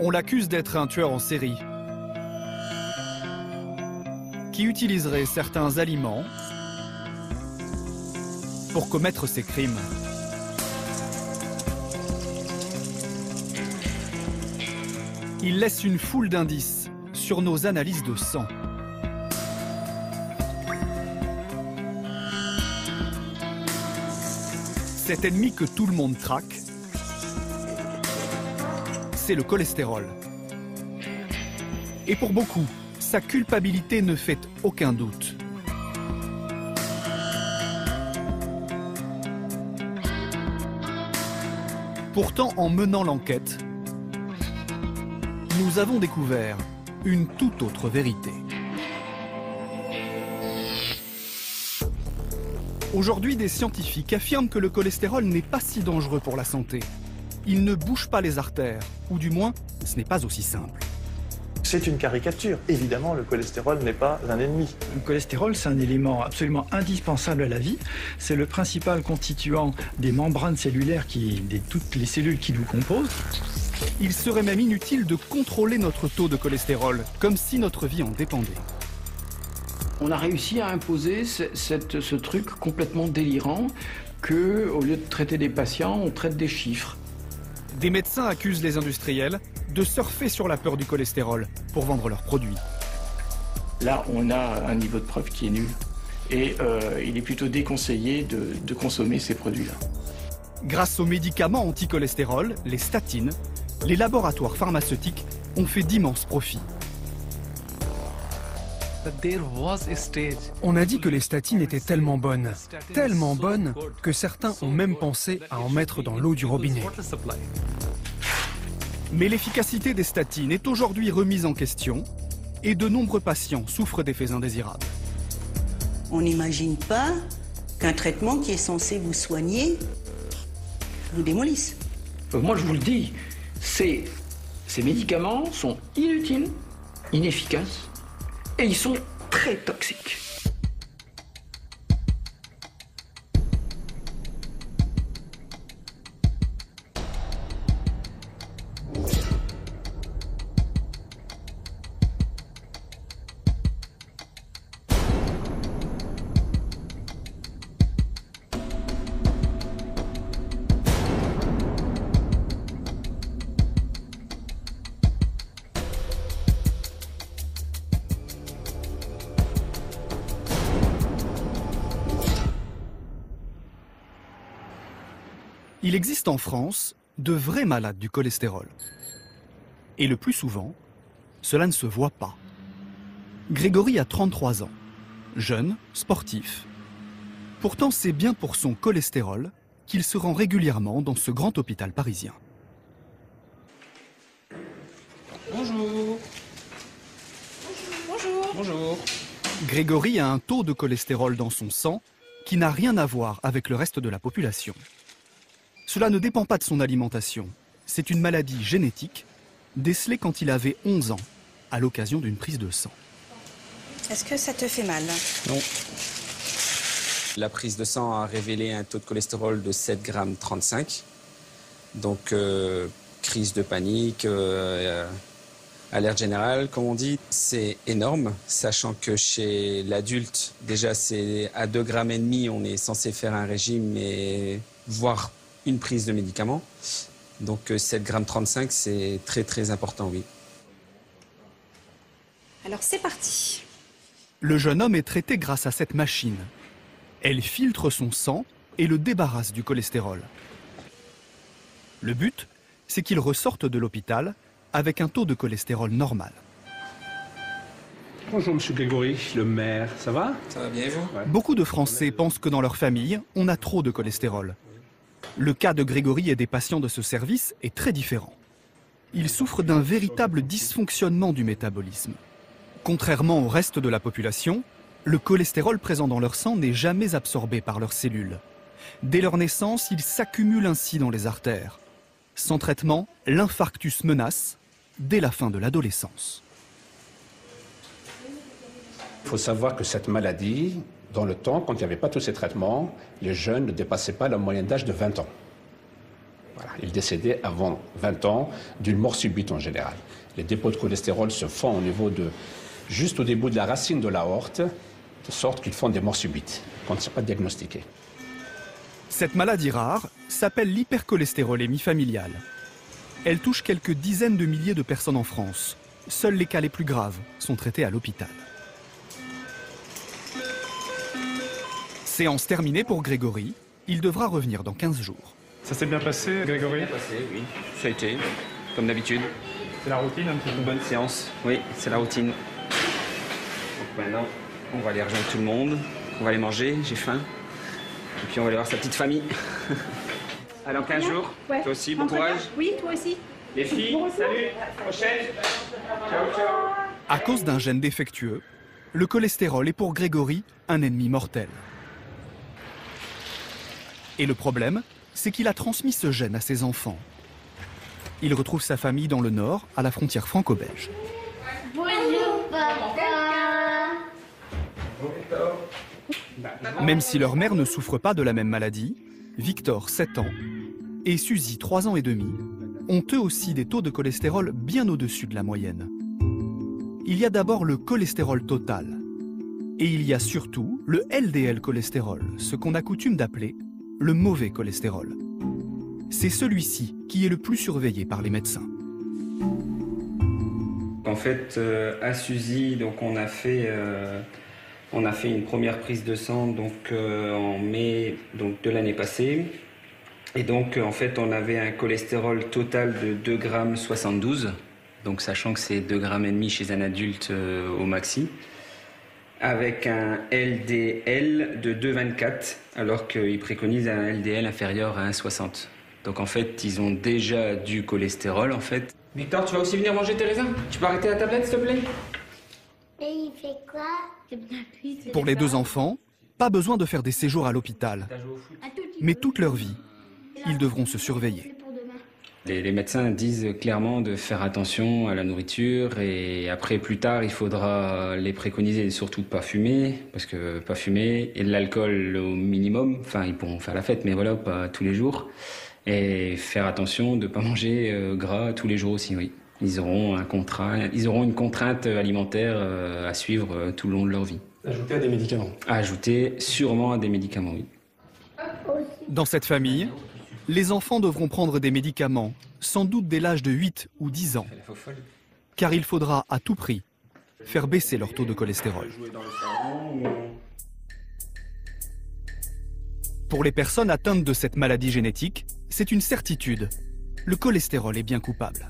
On l'accuse d'être un tueur en série qui utiliserait certains aliments pour commettre ses crimes. Il laisse une foule d'indices sur nos analyses de sang. Cet ennemi que tout le monde traque, c'est le cholestérol. Et pour beaucoup, sa culpabilité ne fait aucun doute. Pourtant, en menant l'enquête, nous avons découvert une toute autre vérité. Aujourd'hui, des scientifiques affirment que le cholestérol n'est pas si dangereux pour la santé. Il ne bouge pas les artères, ou du moins, ce n'est pas aussi simple. C'est une caricature. Évidemment, le cholestérol n'est pas un ennemi. Le cholestérol, c'est un élément absolument indispensable à la vie. C'est le principal constituant des membranes cellulaires, de toutes les cellules qui nous composent. Il serait même inutile de contrôler notre taux de cholestérol, comme si notre vie en dépendait. On a réussi à imposer ce truc complètement délirant que, au lieu de traiter des patients, on traite des chiffres. Des médecins accusent les industriels de surfer sur la peur du cholestérol pour vendre leurs produits. Là, on a un niveau de preuve qui est nul. Et il est plutôt déconseillé de consommer ces produits-là. Grâce aux médicaments anti-cholestérol, les statines, les laboratoires pharmaceutiques ont fait d'immenses profits. On a dit que les statines étaient tellement bonnes que certains ont même pensé à en mettre dans l'eau du robinet. Mais l'efficacité des statines est aujourd'hui remise en question et de nombreux patients souffrent d'effets indésirables. On n'imagine pas qu'un traitement qui est censé vous soigner vous démolisse. Moi, je vous le dis, ces médicaments sont inutiles, inefficaces, et ils sont très toxiques. Il existe en France de vrais malades du cholestérol. Et le plus souvent, cela ne se voit pas. Grégory a 33 ans, jeune, sportif. Pourtant, c'est bien pour son cholestérol qu'il se rend régulièrement dans ce grand hôpital parisien. Bonjour. Bonjour. Bonjour. Grégory a un taux de cholestérol dans son sang qui n'a rien à voir avec le reste de la population. Cela ne dépend pas de son alimentation. C'est une maladie génétique décelée quand il avait 11 ans, à l'occasion d'une prise de sang. Est-ce que ça te fait mal? Non. La prise de sang a révélé un taux de cholestérol de 7,35 g. Donc, crise de panique, alerte générale, comme on dit. C'est énorme, sachant que chez l'adulte, déjà, c'est à 2,5 g, on est censé faire un régime et voire une prise de médicaments. Donc 7,35 g, c'est très très important, oui. Alors c'est parti. Le jeune homme est traité grâce à cette machine. Elle filtre son sang et le débarrasse du cholestérol. Le but, c'est qu'il ressorte de l'hôpital avec un taux de cholestérol normal. Bonjour, monsieur Grégory, le maire. Ça va? Ça va bien, et vous? Ouais. Beaucoup de Français pensent que dans leur famille, on a trop de cholestérol. Le cas de Grégory et des patients de ce service est très différent. Ils souffrent d'un véritable dysfonctionnement du métabolisme. Contrairement au reste de la population, le cholestérol présent dans leur sang n'est jamais absorbé par leurs cellules. Dès leur naissance, il s'accumule ainsi dans les artères. Sans traitement, l'infarctus menace dès la fin de l'adolescence. Il faut savoir que cette maladie, dans le temps, quand il n'y avait pas tous ces traitements, les jeunes ne dépassaient pas la moyenne d'âge de 20 ans. Voilà. Il décédait avant 20 ans d'une mort subite en général. Les dépôts de cholestérol se font au niveau juste au début de la racine de l'aorte, de sorte qu'ils font des morts subites, quand ils ne sont pas diagnostiqués. Cette maladie rare s'appelle l'hypercholestérolémie familiale. Elle touche quelques dizaines de milliers de personnes en France. Seuls les cas les plus graves sont traités à l'hôpital. Séance terminée pour Grégory. Il devra revenir dans 15 jours. Ça s'est bien passé, Grégory? Bien passé, oui. Ça a été, comme d'habitude. C'est la routine un petit peu? Une bonne séance, oui, c'est la routine. Donc maintenant, on va aller rejoindre tout le monde. On va aller manger, j'ai faim. Et puis on va aller voir sa petite famille. Allez, en 15 jours. Ouais. Toi aussi, bon courage. Oui, toi aussi. Les filles, salut, prochaine. Ciao, ciao. À cause d'un gène défectueux, le cholestérol est pour Grégory un ennemi mortel. Et le problème, c'est qu'il a transmis ce gène à ses enfants. Il retrouve sa famille dans le nord, à la frontière franco-belge. Bonjour, papa. Même si leur mère ne souffre pas de la même maladie, Victor, 7 ans, et Suzy, 3 ans et demi, ont eux aussi des taux de cholestérol bien au-dessus de la moyenne. Il y a d'abord le cholestérol total. Et il y a surtout le LDL cholestérol, ce qu'on a coutume d'appeler le mauvais cholestérol. C'est celui-ci qui est le plus surveillé par les médecins. En fait, à Suzy, donc on a fait une première prise de sang en mai de l'année passée. Et donc, en fait, on avait un cholestérol total de 2,72 g. Donc, sachant que c'est 2,5 g chez un adulte au maxi. Avec un LDL de 2,24, alors qu'ils préconisent un LDL inférieur à 1,60. Donc en fait, ils ont déjà du cholestérol en fait. Victor, tu vas aussi venir manger tes raisins? Tu peux arrêter la tablette s'il te plaît? Et il fait quoi? Pour les 2 enfants, pas besoin de faire des séjours à l'hôpital. Mais toute leur vie, ils devront se surveiller. Les médecins disent clairement de faire attention à la nourriture et après plus tard il faudra les préconiser surtout de pas fumer parce que pas fumer et de l'alcool au minimum, enfin ils pourront faire la fête mais voilà pas tous les jours et faire attention de pas manger gras tous les jours aussi oui. Ils auront une contrainte alimentaire à suivre tout le long de leur vie. Ajouter à des médicaments. Ajouter sûrement à des médicaments oui. Dans cette famille, les enfants devront prendre des médicaments, sans doute dès l'âge de 8 ou 10 ans, car il faudra à tout prix faire baisser leur taux de cholestérol. Pour les personnes atteintes de cette maladie génétique, c'est une certitude. Le cholestérol est bien coupable.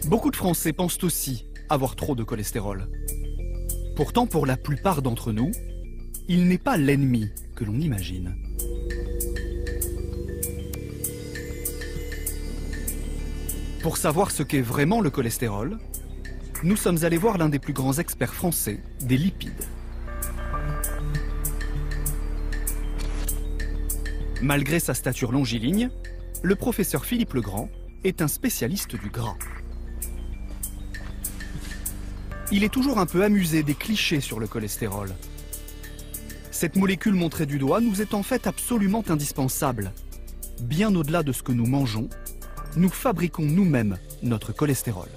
Beaucoup de Français pensent aussi avoir trop de cholestérol. Pourtant, pour la plupart d'entre nous, il n'est pas l'ennemi que l'on imagine. Pour savoir ce qu'est vraiment le cholestérol, nous sommes allés voir l'un des plus grands experts français des lipides. Malgré sa stature longiligne, le professeur Philippe Legrand est un spécialiste du gras. Il est toujours un peu amusé des clichés sur le cholestérol. Cette molécule montrée du doigt nous est en fait absolument indispensable. Bien au-delà de ce que nous mangeons, nous fabriquons nous-mêmes notre cholestérol.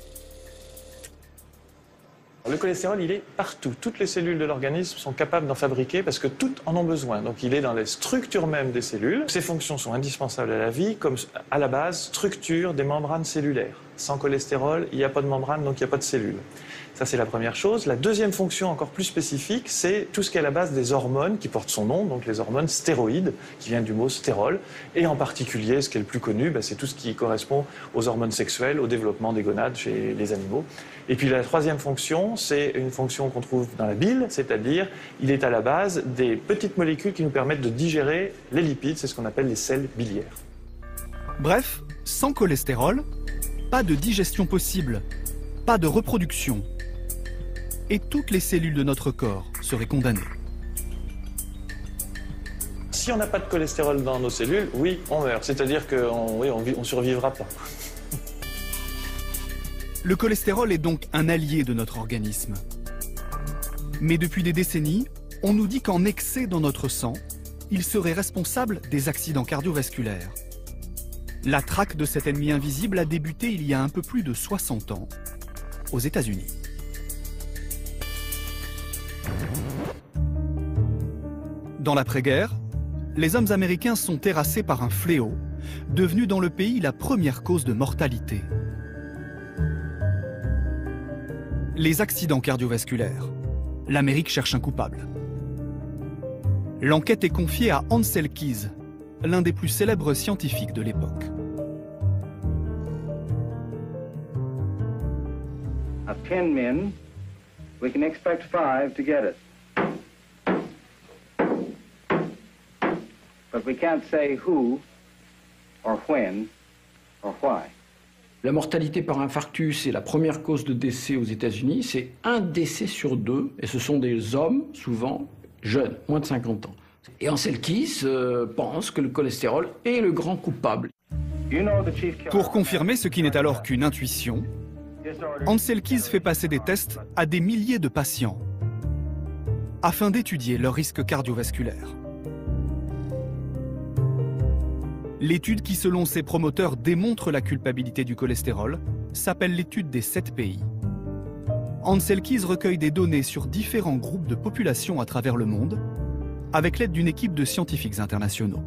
Le cholestérol, il est partout. Toutes les cellules de l'organisme sont capables d'en fabriquer parce que toutes en ont besoin. Donc il est dans les structures mêmes des cellules. Ses fonctions sont indispensables à la vie, comme à la base, structure des membranes cellulaires. Sans cholestérol, il n'y a pas de membrane, donc il n'y a pas de cellules. Ça, c'est la première chose. La deuxième fonction, encore plus spécifique, c'est tout ce qui est à la base des hormones qui portent son nom, donc les hormones stéroïdes, qui viennent du mot stérol. Et en particulier, ce qui est le plus connu, c'est tout ce qui correspond aux hormones sexuelles, au développement des gonades chez les animaux. Et puis la troisième fonction, c'est une fonction qu'on trouve dans la bile, c'est-à-dire il est à la base des petites molécules qui nous permettent de digérer les lipides, c'est ce qu'on appelle les sels biliaires. Bref, sans cholestérol, pas de digestion possible, pas de reproduction. Et toutes les cellules de notre corps seraient condamnées. Si on n'a pas de cholestérol dans nos cellules, oui, on meurt. C'est-à-dire qu'on ne survivra pas. Le cholestérol est donc un allié de notre organisme. Mais depuis des décennies, on nous dit qu'en excès dans notre sang, il serait responsable des accidents cardiovasculaires. La traque de cet ennemi invisible a débuté il y a un peu plus de 60 ans, aux États-Unis. Dans l'après-guerre, les hommes américains sont terrassés par un fléau, devenu dans le pays la première cause de mortalité. Les accidents cardiovasculaires. L'Amérique cherche un coupable. L'enquête est confiée à Ancel Keys, l'un des plus célèbres scientifiques de l'époque. Of 10 men, we can expect 5 to get it. But we can't say who, or when, or why. La mortalité par infarctus est la première cause de décès aux États-Unis. C'est 1 décès sur 2, et ce sont des hommes, souvent jeunes, moins de 50 ans. Et Ancel Keys pense que le cholestérol est le grand coupable. Pour confirmer ce qui n'est alors qu'une intuition, Ancel Keys fait passer des tests à des milliers de patients afin d'étudier leur risque cardiovasculaire. L'étude qui, selon ses promoteurs, démontre la culpabilité du cholestérol s'appelle l'étude des 7 pays. Ancel Keys recueille des données sur différents groupes de population à travers le monde avec l'aide d'une équipe de scientifiques internationaux.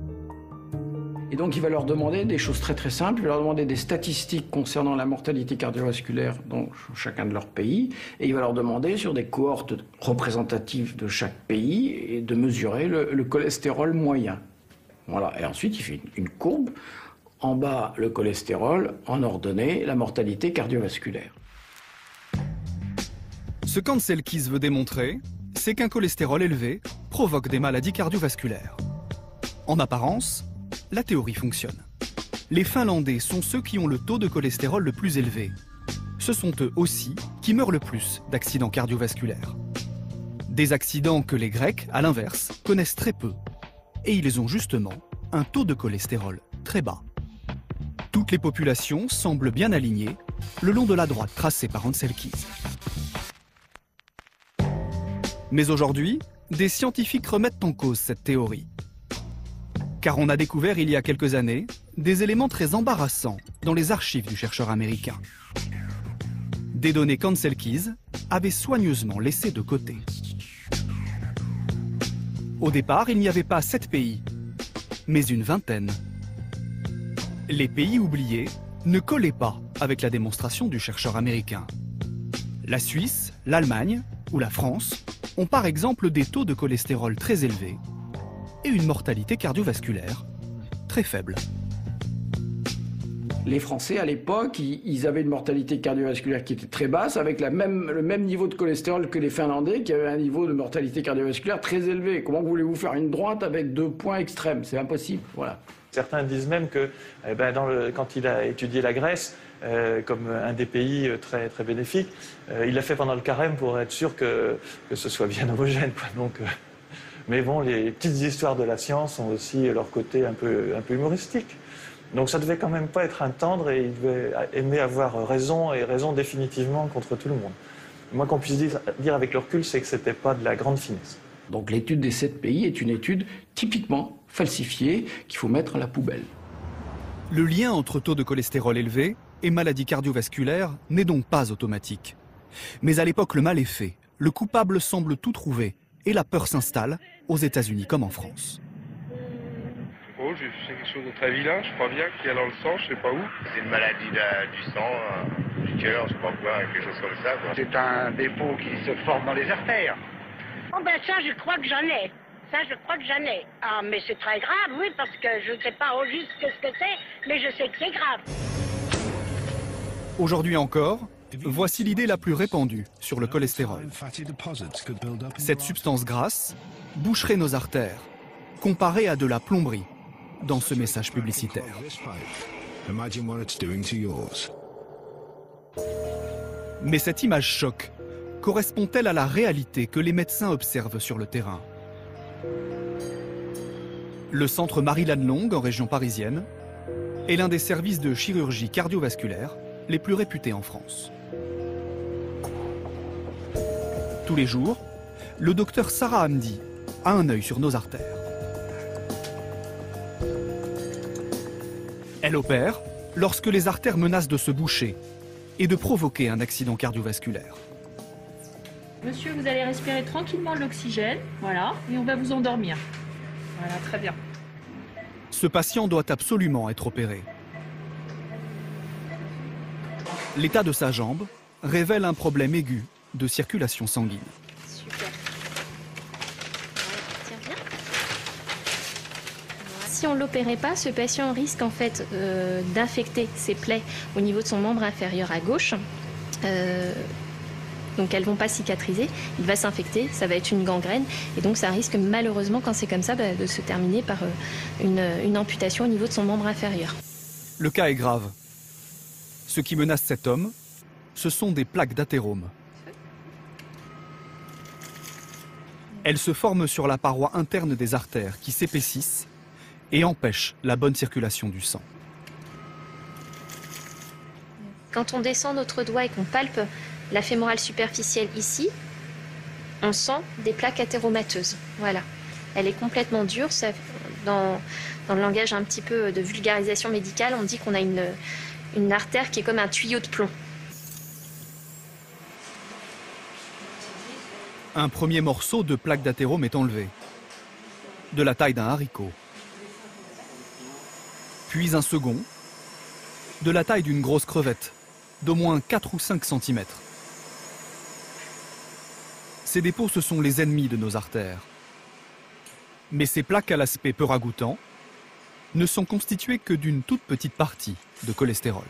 Et donc il va leur demander des choses très très simples, il va leur demander des statistiques concernant la mortalité cardiovasculaire dans chacun de leurs pays, et il va leur demander sur des cohortes représentatives de chaque pays et de mesurer le cholestérol moyen. Voilà. Et ensuite il fait une courbe, en bas le cholestérol, en ordonnée la mortalité cardiovasculaire. Ce qu'Ancel Keys veut démontrer, c'est qu'un cholestérol élevé provoque des maladies cardiovasculaires. En apparence, la théorie fonctionne. Les Finlandais sont ceux qui ont le taux de cholestérol le plus élevé. Ce sont eux aussi qui meurent le plus d'accidents cardiovasculaires. Des accidents que les Grecs, à l'inverse, connaissent très peu. Et ils ont justement un taux de cholestérol très bas. Toutes les populations semblent bien alignées le long de la droite tracée par Ancel Keys. Mais aujourd'hui, des scientifiques remettent en cause cette théorie. Car on a découvert il y a quelques années des éléments très embarrassants dans les archives du chercheur américain. Des données qu'Ancel Keys avait soigneusement laissées de côté. Au départ, il n'y avait pas 7 pays, mais une vingtaine. Les pays oubliés ne collaient pas avec la démonstration du chercheur américain. La Suisse, l'Allemagne ou la France ont par exemple des taux de cholestérol très élevés et une mortalité cardiovasculaire très faible. Les Français, à l'époque, ils avaient une mortalité cardiovasculaire qui était très basse, avec le même niveau de cholestérol que les Finlandais, qui avaient un niveau de mortalité cardiovasculaire très élevé. Comment voulez-vous faire une droite avec 2 points extrêmes? C'est impossible, voilà. Certains disent même que quand il a étudié la Grèce, comme un des pays très, très bénéfiques, il l'a fait pendant le carême pour être sûr que ce soit bien homogène, quoi. Donc, mais bon, les petites histoires de la science ont aussi leur côté un peu humoristique. Donc ça devait quand même pas être un tendre et il devait aimer avoir raison et raison définitivement contre tout le monde. Moi, qu'on puisse dire avec le recul, c'est que c'était pas de la grande finesse. Donc l'étude des 7 pays est une étude typiquement falsifiée qu'il faut mettre à la poubelle. Le lien entre taux de cholestérol élevé et maladie cardiovasculaire n'est donc pas automatique. Mais à l'époque, le mal est fait, le coupable semble tout trouver et la peur s'installe, aux États-Unis comme en France. Oh, j'ai fait quelque chose de très vilain, je crois bien, qu'il y a dans le sang, je sais pas où. C'est une maladie du sang, du cœur, je sais pas quoi, quelque chose comme ça, quoi. C'est un dépôt qui se forme dans les artères. Oh ben ça, je crois que j'en ai. Ça, je crois que j'en ai. Ah, mais c'est très grave, oui, parce que je ne sais pas au juste ce que c'est, mais je sais que c'est grave. Aujourd'hui encore, voici l'idée la plus répandue sur le cholestérol. Cette substance grasse boucherait nos artères, comparée à de la plomberie dans ce message publicitaire. Mais cette image choc correspond-elle à la réalité que les médecins observent sur le terrain? Le centre Marie-Lannelongue, en région parisienne, est l'un des services de chirurgie cardiovasculaire les plus réputés en France. Tous les jours, le docteur Sarah Hamdi a un œil sur nos artères. Elle opère lorsque les artères menacent de se boucher et de provoquer un accident cardiovasculaire. Monsieur, vous allez respirer tranquillement de l'oxygène, voilà, et on va vous endormir. Voilà, très bien. Ce patient doit absolument être opéré. L'état de sa jambe révèle un problème aigu de circulation sanguine. Super. Tiens bien. Si on ne l'opérait pas, ce patient risque en fait d'infecter ses plaies au niveau de son membre inférieur à gauche. Donc elles ne vont pas cicatriser, il va s'infecter, ça va être une gangrène. Et donc ça risque malheureusement, quand c'est comme ça, de se terminer par une amputation au niveau de son membre inférieur. Le cas est grave. Ce qui menace cet homme, ce sont des plaques d'athérome. Elles se forment sur la paroi interne des artères qui s'épaississent et empêchent la bonne circulation du sang. Quand on descend notre doigt et qu'on palpe la fémorale superficielle ici, on sent des plaques athéromateuses. Voilà. Elle est complètement dure. Ça, dans le langage un petit peu de vulgarisation médicale, on dit qu'on a une artère qui est comme un tuyau de plomb. Un premier morceau de plaque d'athérome est enlevé, de la taille d'un haricot. Puis un second, de la taille d'une grosse crevette, d'au moins 4 ou 5 cm. Ces dépôts, ce sont les ennemis de nos artères. Mais ces plaques à l'aspect peu ragoûtant ne sont constituées que d'une toute petite partie de cholestérol.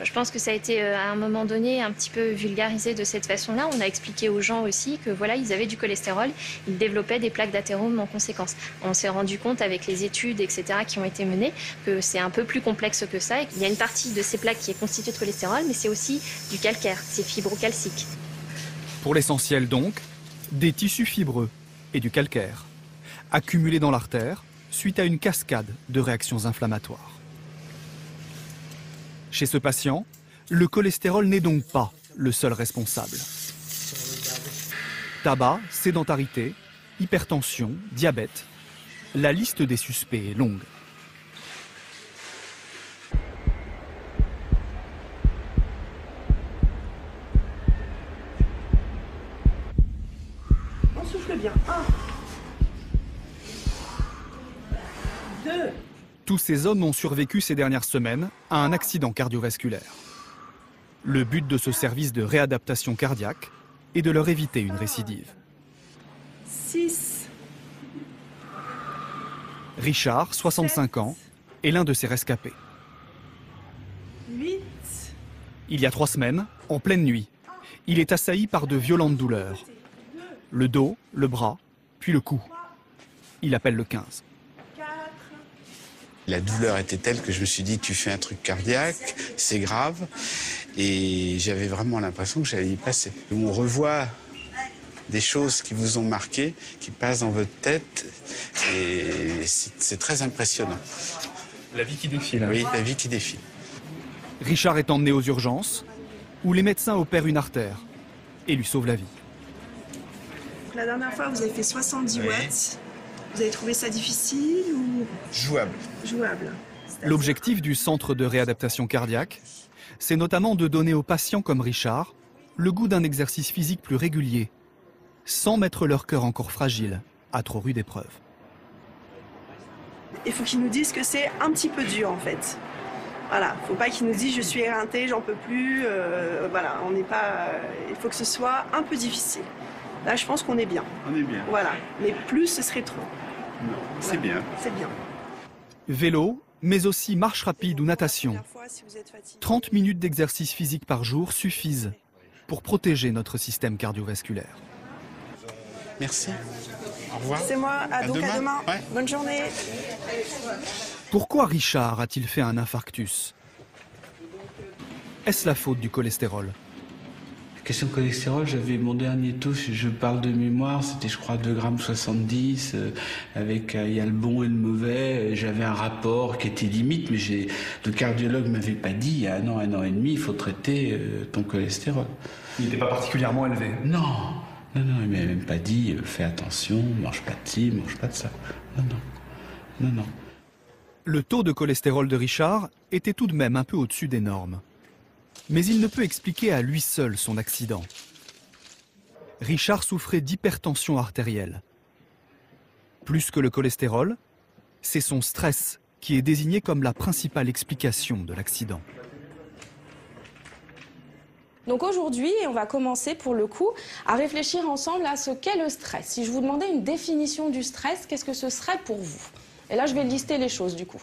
Je pense que ça a été à un moment donné un petit peu vulgarisé de cette façon-là. On a expliqué aux gens aussi que voilà, ils avaient du cholestérol, ils développaient des plaques d'athérome en conséquence. On s'est rendu compte avec les études, etc., qui ont été menées, que c'est un peu plus complexe que ça. Il y a une partie de ces plaques qui est constituée de cholestérol, mais c'est aussi du calcaire, c'est fibrocalcique. Pour l'essentiel donc, des tissus fibreux et du calcaire, accumulés dans l'artère suite à une cascade de réactions inflammatoires. Chez ce patient, le cholestérol n'est donc pas le seul responsable. Tabac, sédentarité, hypertension, diabète, la liste des suspects est longue. On souffle bien. 1, 2. Tous ces hommes ont survécu ces dernières semaines à un accident cardiovasculaire. Le but de ce service de réadaptation cardiaque est de leur éviter une récidive. 6. Richard, 65 ans, est l'un de ces rescapés. 8. Il y a 3 semaines, en pleine nuit, il est assailli par de violentes douleurs. Le dos, le bras, puis le cou. Il appelle le 15. La douleur était telle que je me suis dit, tu fais un truc cardiaque, c'est grave. Et j'avais vraiment l'impression que j'allais y passer. On revoit des choses qui vous ont marqué, qui passent dans votre tête. Et c'est très impressionnant. La vie qui défile. Oui, la vie qui défile. Richard est emmené aux urgences, où les médecins opèrent une artère et lui sauvent la vie. La dernière fois, vous avez fait 70 watts. Vous avez trouvé ça difficile ou... Jouable. Jouable. L'objectif du centre de réadaptation cardiaque, c'est notamment de donner aux patients comme Richard le goût d'un exercice physique plus régulier, sans mettre leur cœur encore fragile à trop rude épreuve. Il faut qu'ils nous disent que c'est un petit peu dur en fait. Voilà, faut pas qu'ils nous disent je suis éreinté, j'en peux plus. Voilà, on n'est pas. Il faut que ce soit un peu difficile. Là, je pense qu'on est bien. On est bien. Voilà, mais plus ce serait trop. Non, c'est bien. C'est bien. Vélo, mais aussi marche rapide ou natation. 30 minutes d'exercice physique par jour suffisent pour protéger notre système cardiovasculaire. Merci. Au revoir. C'est moi. À demain. Ouais. Bonne journée. Pourquoi Richard a-t-il fait un infarctus? Est-ce la faute du cholestérol? Question cholestérol, j'avais mon dernier taux, je parle de mémoire, c'était je crois 2,70 g, avec il y a le bon et le mauvais, j'avais un rapport qui était limite, mais le cardiologue m'avait pas dit, il y a un an et demi, il faut traiter ton cholestérol. Il n'était pas particulièrement élevé? Non, il m'avait même pas dit, fais attention, mange pas de ci, mange pas de ça. Non. Le taux de cholestérol de Richard était tout de même un peu au-dessus des normes. Mais il ne peut expliquer à lui seul son accident. Richard souffrait d'hypertension artérielle. Plus que le cholestérol, c'est son stress qui est désigné comme la principale explication de l'accident. Donc aujourd'hui, on va commencer pour le coup à réfléchir ensemble à ce qu'est le stress. Si je vous demandais une définition du stress, qu'est-ce que ce serait pour vous? Et là, je vais lister les choses du coup.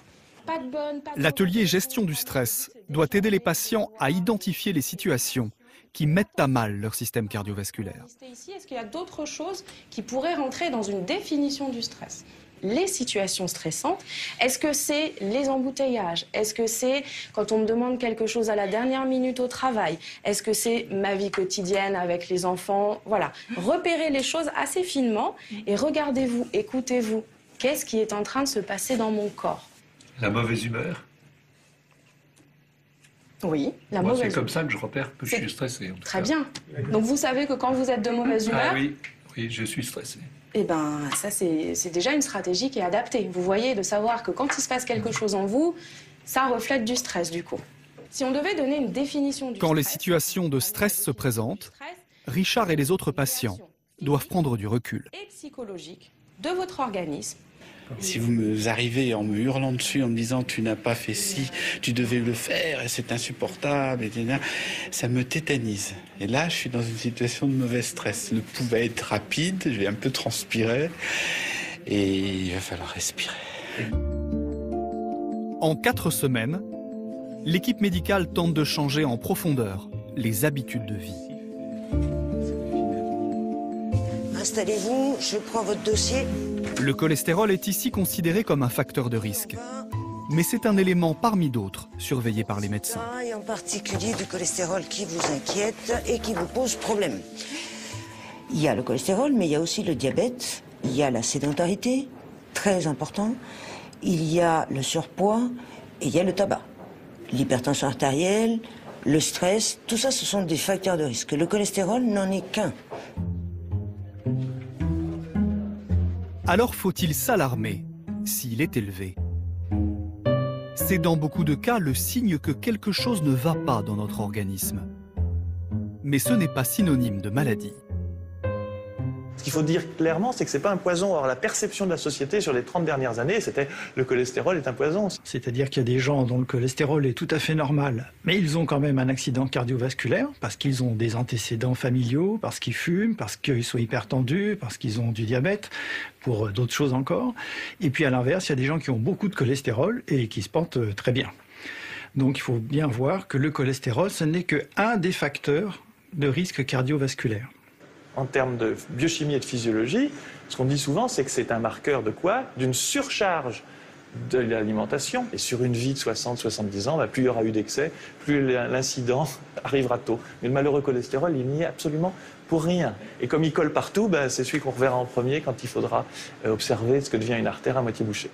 L'atelier gestion du stress doit aider les patients à identifier les situations qui mettent à mal leur système cardiovasculaire. Est-ce qu'il y a d'autres choses qui pourraient rentrer dans une définition du stress? Les situations stressantes, est-ce que c'est les embouteillages? Est-ce que c'est quand on me demande quelque chose à la dernière minute au travail? Est-ce que c'est ma vie quotidienne avec les enfants? Voilà, repérez les choses assez finement et regardez-vous, écoutez-vous. Qu'est-ce qui est en train de se passer dans mon corps? La mauvaise humeur. Oui, la Moi, mauvaise c'est comme humeur. ça que je repère que je suis stressé. En tout Très cas. bien. Donc vous savez que quand vous êtes de mauvaise humeur, Ah oui, oui, je suis stressé. eh ben, ça, c'est déjà une stratégie qui est adaptée. Vous voyez, de savoir que quand il se passe quelque chose en vous, ça reflète du stress, du coup. Si on devait donner une définition du Quand les stress, situations de stress se présentent, Richard et les autres patients doivent prendre du recul. et psychologique de votre organisme. Si vous me arrivez en me hurlant dessus, en me disant tu n'as pas fait ci, tu devais le faire, et c'est insupportable, etc., ça me tétanise. Et là, je suis dans une situation de mauvais stress. Le pouls va être rapide, je vais un peu transpirer, et il va falloir respirer. En 4 semaines, l'équipe médicale tente de changer en profondeur les habitudes de vie. Installez-vous, je prends votre dossier. Le cholestérol est ici considéré comme un facteur de risque. Mais c'est un élément parmi d'autres surveillé par les médecins. Et en particulier du cholestérol qui vous inquiète et qui vous pose problème. Il y a le cholestérol, mais il y a aussi le diabète, il y a la sédentarité, très important, il y a le surpoids et il y a le tabac. L'hypertension artérielle, le stress, tout ça, ce sont des facteurs de risque. Le cholestérol n'en est qu'un. Alors faut-il s'alarmer s'il est élevé? C'est dans beaucoup de cas le signe que quelque chose ne va pas dans notre organisme. Mais ce n'est pas synonyme de maladie. Ce qu'il faut dire clairement, c'est que ce n'est pas un poison. Or, la perception de la société sur les 30 dernières années, c'était le cholestérol est un poison. C'est-à-dire qu'il y a des gens dont le cholestérol est tout à fait normal, mais ils ont quand même un accident cardiovasculaire parce qu'ils ont des antécédents familiaux, parce qu'ils fument, parce qu'ils sont hypertendus, parce qu'ils ont du diabète, pour d'autres choses encore. Et puis à l'inverse, il y a des gens qui ont beaucoup de cholestérol et qui se portent très bien. Donc il faut bien voir que le cholestérol, ce n'est qu'un des facteurs de risque cardiovasculaire. En termes de biochimie et de physiologie, ce qu'on dit souvent, c'est que c'est un marqueur de quoi? D'une surcharge de l'alimentation. Et sur une vie de 60-70 ans, plus il y aura eu d'excès, plus l'incident arrivera tôt. Mais le malheureux cholestérol, il n'y est absolument pour rien. Et comme il colle partout, c'est celui qu'on reverra en premier quand il faudra observer ce que devient une artère à moitié bouchée.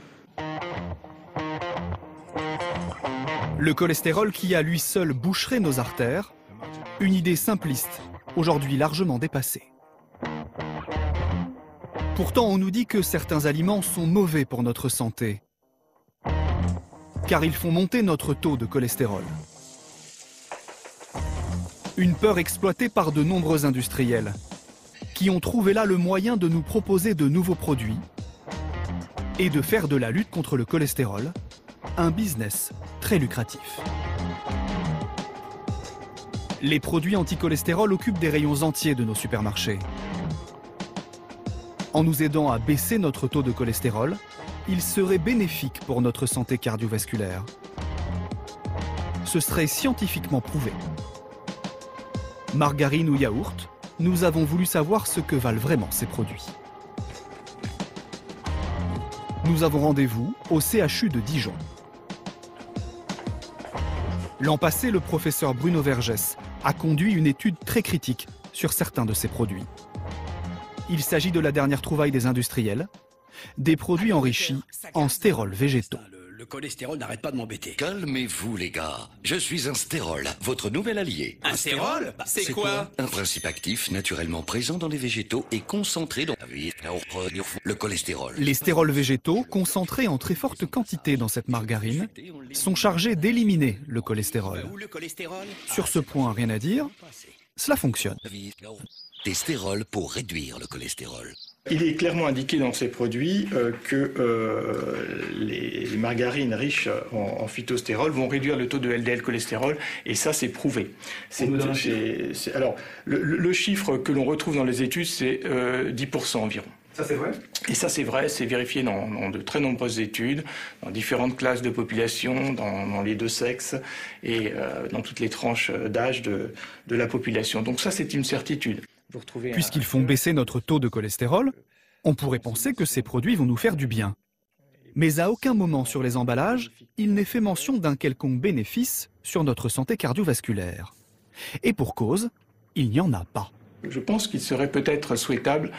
Le cholestérol qui à lui seul boucherait nos artères, une idée simpliste, aujourd'hui largement dépassée. Pourtant, on nous dit que certains aliments sont mauvais pour notre santé, car ils font monter notre taux de cholestérol. Une peur exploitée par de nombreux industriels, qui ont trouvé là le moyen de nous proposer de nouveaux produits et de faire de la lutte contre le cholestérol un business très lucratif. Les produits anti-cholestérol occupent des rayons entiers de nos supermarchés. En nous aidant à baisser notre taux de cholestérol, ils seraient bénéfiques pour notre santé cardiovasculaire. Ce serait scientifiquement prouvé. Margarine ou yaourt, nous avons voulu savoir ce que valent vraiment ces produits. Nous avons rendez-vous au CHU de Dijon. L'an passé, le professeur Bruno Vergès a conduit une étude très critique sur certains de ces produits. Il s'agit de la dernière trouvaille des industriels, des produits enrichis en stérols végétaux. Le cholestérol n'arrête pas de m'embêter. Calmez-vous, les gars. Je suis un stérol, votre nouvel allié. Un stérol? C'est quoi? Un principe actif naturellement présent dans les végétaux et concentré dans le cholestérol. Les stérols végétaux, concentrés en très forte quantité dans cette margarine, sont chargés d'éliminer le cholestérol. Sur ce point, rien à dire, cela fonctionne. Des stérols pour réduire le cholestérol. Il est clairement indiqué dans ces produits que les margarines riches en phytostérols vont réduire le taux de LDL cholestérol, et ça c'est prouvé. Alors, le chiffre que l'on retrouve dans les études, c'est 10% environ. Ça c'est vrai? Et ça c'est vrai, c'est vérifié dans de très nombreuses études, dans différentes classes de population, dans les deux sexes et dans toutes les tranches d'âge de la population. Donc ça c'est une certitude. Puisqu'ils font baisser notre taux de cholestérol, on pourrait penser que ces produits vont nous faire du bien. Mais à aucun moment sur les emballages, il n'est fait mention d'un quelconque bénéfice sur notre santé cardiovasculaire. Et pour cause, il n'y en a pas. Je pense qu'il serait peut-être souhaitable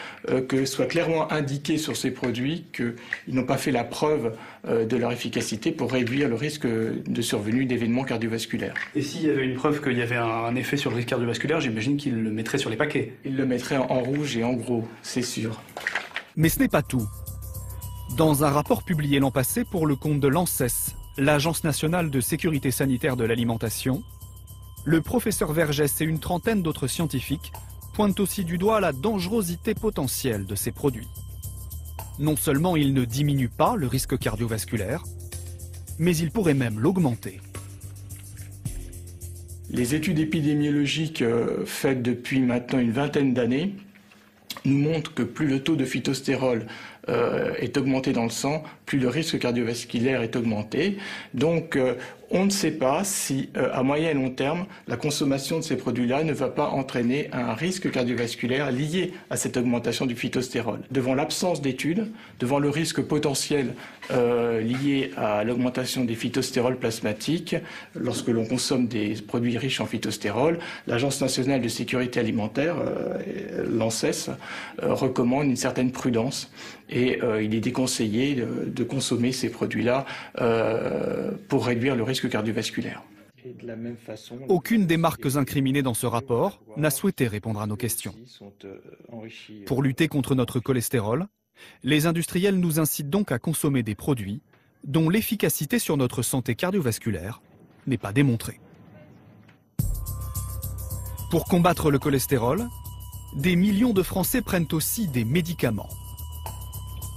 que soit clairement indiqué sur ces produits qu'ils n'ont pas fait la preuve de leur efficacité pour réduire le risque de survenue d'événements cardiovasculaires. Et s'il y avait une preuve qu'il y avait un effet sur le risque cardiovasculaire, j'imagine qu'ils le mettraient sur les paquets. Ils le mettraient en rouge et en gros, c'est sûr. Mais ce n'est pas tout. Dans un rapport publié l'an passé pour le compte de l'ANSES, l'Agence nationale de sécurité sanitaire de l'alimentation, le professeur Vergès et une trentaine d'autres scientifiques pointent aussi du doigt la dangerosité potentielle de ces produits. Non seulement ils ne diminuent pas le risque cardiovasculaire, mais ils pourraient même l'augmenter. Les études épidémiologiques faites depuis maintenant une vingtaine d'années nous montrent que plus le taux de phytostérol est augmenté dans le sang, plus le risque cardiovasculaire est augmenté. Donc on ne sait pas si, à moyen et long terme, la consommation de ces produits-là ne va pas entraîner un risque cardiovasculaire lié à cette augmentation du phytostérol. Devant l'absence d'études, devant le risque potentiel lié à l'augmentation des phytostérols plasmatiques, lorsque l'on consomme des produits riches en phytostérol, l'Agence nationale de sécurité alimentaire, l'ANSES, recommande une certaine prudence. Et il est déconseillé de consommer ces produits-là pour réduire le risque cardiovasculaire. Et de la même façon, aucune des marques incriminées dans ce rapport n'a souhaité répondre à nos questions. Pour lutter contre notre cholestérol, les industriels nous incitent donc à consommer des produits dont l'efficacité sur notre santé cardiovasculaire n'est pas démontrée. Pour combattre le cholestérol, des millions de Français prennent aussi des médicaments.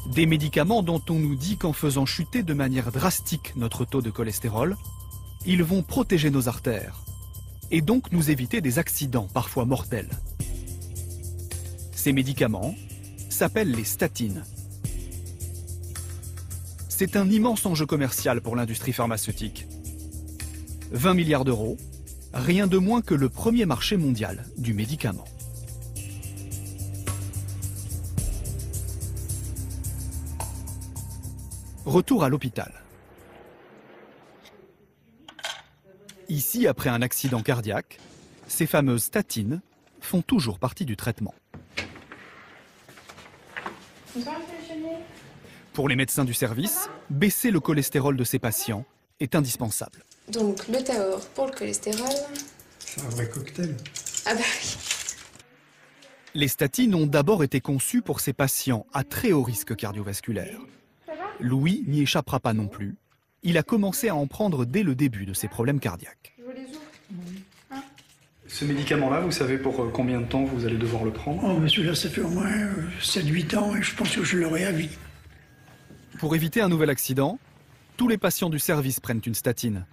Des médicaments dont on nous dit qu'en faisant chuter de manière drastique notre taux de cholestérol, ils vont protéger nos artères et donc nous éviter des accidents parfois mortels. Ces médicaments s'appellent les statines. C'est un immense enjeu commercial pour l'industrie pharmaceutique. 20 milliards d'euros, rien de moins que le premier marché mondial du médicament. Retour à l'hôpital. Ici, après un accident cardiaque, ces fameuses statines font toujours partie du traitement. Pour les médecins du service, baisser le cholestérol de ces patients est indispensable. Donc le Taor pour le cholestérol. C'est un vrai cocktail. Ah bah oui. Les statines ont d'abord été conçues pour ces patients à très haut risque cardiovasculaire. Louis n'y échappera pas non plus. Il a commencé à en prendre dès le début de ses problèmes cardiaques. Ce médicament-là, vous savez pour combien de temps vous allez devoir le prendre? Oh, celui-là, ça fait au moins 7-8 ans et je pense que je l'aurai à vie. Pour éviter un nouvel accident, tous les patients du service prennent une statine.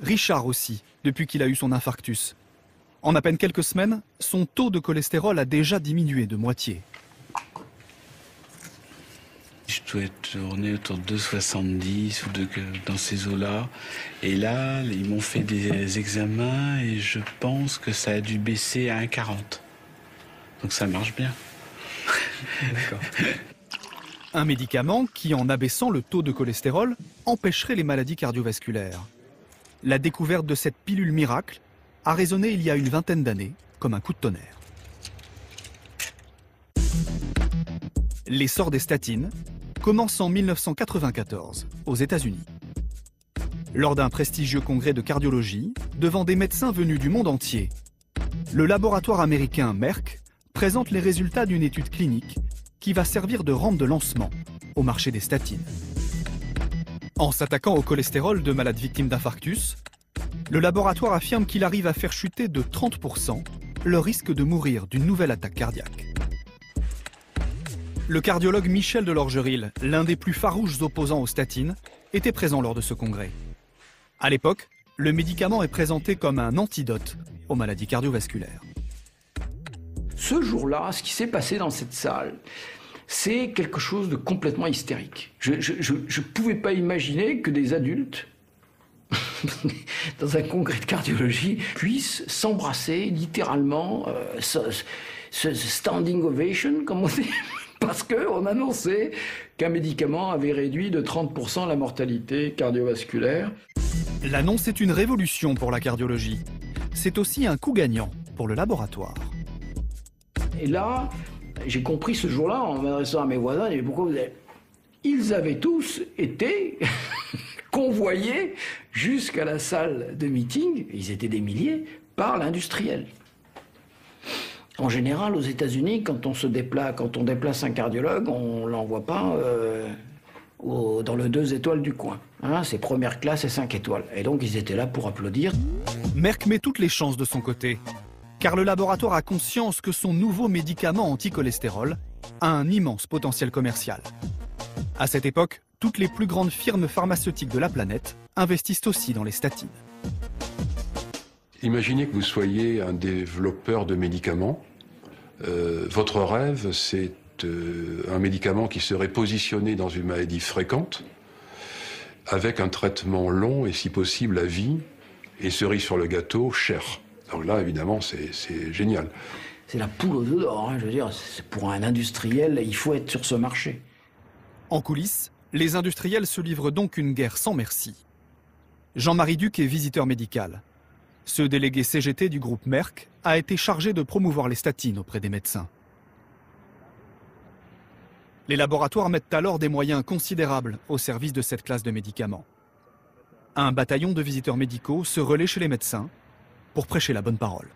Richard aussi, depuis qu'il a eu son infarctus. En à peine quelques semaines, son taux de cholestérol a déjà diminué de moitié. Je dois tourner autour de 2,70 ou dans ces eaux-là. Et là, ils m'ont fait des examens et je pense que ça a dû baisser à 1,40. Donc ça marche bien. D'accord. Un médicament qui, en abaissant le taux de cholestérol, empêcherait les maladies cardiovasculaires. La découverte de cette pilule miracle a résonné il y a une vingtaine d'années comme un coup de tonnerre. L'essor des statines commence en 1994, aux États-Unis. Lors d'un prestigieux congrès de cardiologie, devant des médecins venus du monde entier, le laboratoire américain Merck présente les résultats d'une étude clinique qui va servir de rampe de lancement au marché des statines. En s'attaquant au cholestérol de malades victimes d'infarctus, le laboratoire affirme qu'il arrive à faire chuter de 30% le risque de mourir d'une nouvelle attaque cardiaque. Le cardiologue Michel Delorgeril, l'un des plus farouches opposants aux statines, était présent lors de ce congrès. À l'époque, le médicament est présenté comme un antidote aux maladies cardiovasculaires. Ce jour-là, ce qui s'est passé dans cette salle, c'est quelque chose de complètement hystérique. Je ne pouvais pas imaginer que des adultes, dans un congrès de cardiologie, puissent s'embrasser littéralement, ce standing ovation, comme on dit, parce qu'on annonçait qu'un médicament avait réduit de 30% la mortalité cardiovasculaire. L'annonce est une révolution pour la cardiologie. C'est aussi un coup gagnant pour le laboratoire. Et là, j'ai compris ce jour-là, en m'adressant à mes voisins, et pourquoi vous avez... Ils avaient tous été convoyés jusqu'à la salle de meeting, ils étaient des milliers, par l'industriel. En général, aux États-Unis, quand on déplace un cardiologue, on ne l'envoie pas dans le 2 étoiles du coin. Hein, c'est première classe et 5 étoiles. Et donc, ils étaient là pour applaudir. Merck met toutes les chances de son côté, car le laboratoire a conscience que son nouveau médicament anti-cholestérol a un immense potentiel commercial. À cette époque, toutes les plus grandes firmes pharmaceutiques de la planète investissent aussi dans les statines. Imaginez que vous soyez un développeur de médicaments. Votre rêve, c'est un médicament qui serait positionné dans une maladie fréquente, avec un traitement long et si possible à vie, et cerise sur le gâteau, cher. Donc là, évidemment, c'est génial. C'est la poule aux œufs d'or, hein, je veux dire, pour un industriel, il faut être sur ce marché. En coulisses, les industriels se livrent donc une guerre sans merci. Jean-Marie Duc est visiteur médical. Ce délégué CGT du groupe Merck a été chargé de promouvoir les statines auprès des médecins. Les laboratoires mettent alors des moyens considérables au service de cette classe de médicaments. Un bataillon de visiteurs médicaux se relaie chez les médecins pour prêcher la bonne parole.